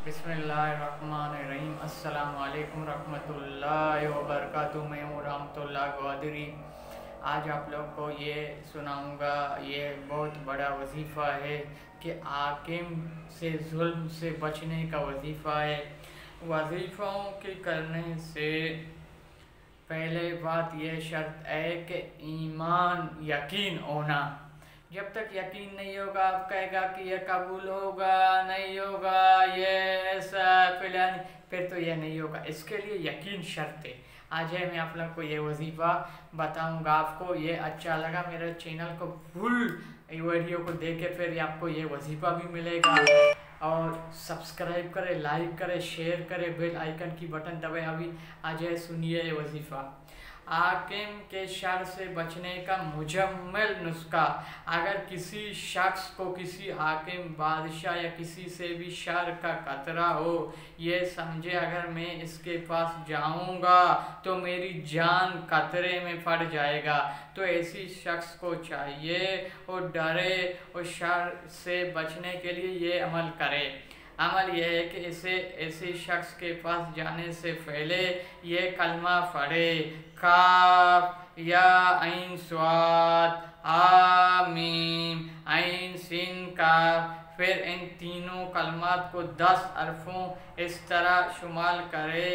बिस्मिल्लाहिर्रहमानिर्रहीम। अस्सलाम वालेकुम रहमतुल्लाहि व बरकातुहू। मैं हूँ रहमतुल्लाह गौदरी। आज आप लोग को ये सुनाऊंगा। ये बहुत बड़ा वजीफ़ा है कि हाकिम से जुल्म से बचने का वजीफ़ा है। वजीफ़ों के करने से पहले बात यह शर्त है कि ईमान यकीन होना। जब तक यकीन नहीं होगा आप कहेगा कि यह कबूल होगा नहीं होगा, ये ऐसा फिलहाल, फिर तो यह नहीं होगा। इसके लिए यकीन शर्त है। आज है मैं आप लोग को ये वजीफ़ा बताऊंगा। आपको ये अच्छा लगा मेरे चैनल को फुल वीडियो को देखे, फिर आपको ये वजीफ़ा भी मिलेगा। और सब्सक्राइब करें, लाइक करें, शेयर करें, बेल आइकन की बटन दबाएं। अभी आज है सुनिए ये वजीफ़ा। हाकिम के शर से बचने का मुजम्मल नुस्खा। अगर किसी शख्स को किसी हाकिम, बादशाह या किसी से भी शर का खतरा हो, ये समझे अगर मैं इसके पास जाऊंगा तो मेरी जान खतरे में पड़ जाएगा, तो ऐसी शख्स को चाहिए और डरे और शर से बचने के लिए ये अमल करे। अमल यह है कि ऐसे शख्स के पास जाने से पहले ये कलमा पढ़े, काफ या ऐन स्वाद आमीम ऐन सिन का। फिर इन तीनों कलमात को 10 अरफों इस तरह शुमाल करे।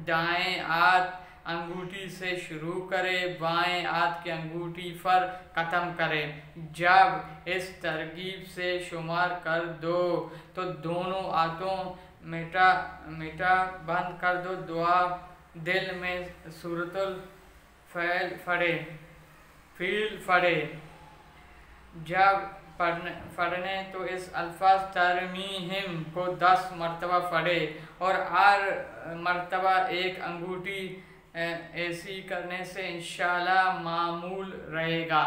दाएं हाथ अंगूठी से शुरू करे, बाएं हाथ की अंगूठी पर ख़त्म करे। जब इस तरकीब से शुमार कर दो तो दोनों हाथों मीठा बंद कर दो। दुआ दिल में सूरतुल फील पढ़े। जब पढ़ने तो इस अल्फाज तरमीहिम को 10 मरतबा पढ़े और हर मरतबा एक अंगूठी ऐसी करने से इंशाल्लाह मामूल रहेगा।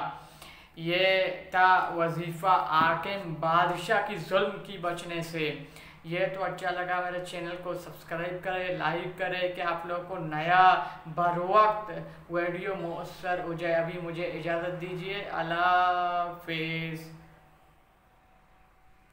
ये था वजीफ़ा हाकिम बादशाह की जुल्म की बचने से। ये तो अच्छा लगा मेरे चैनल को सब्सक्राइब करें, लाइक करें कि आप लोग को नया बर वक्त वीडियो मुयस्सर हो जाए। अभी मुझे इजाज़त दीजिए। अल्लाह हाफिज़।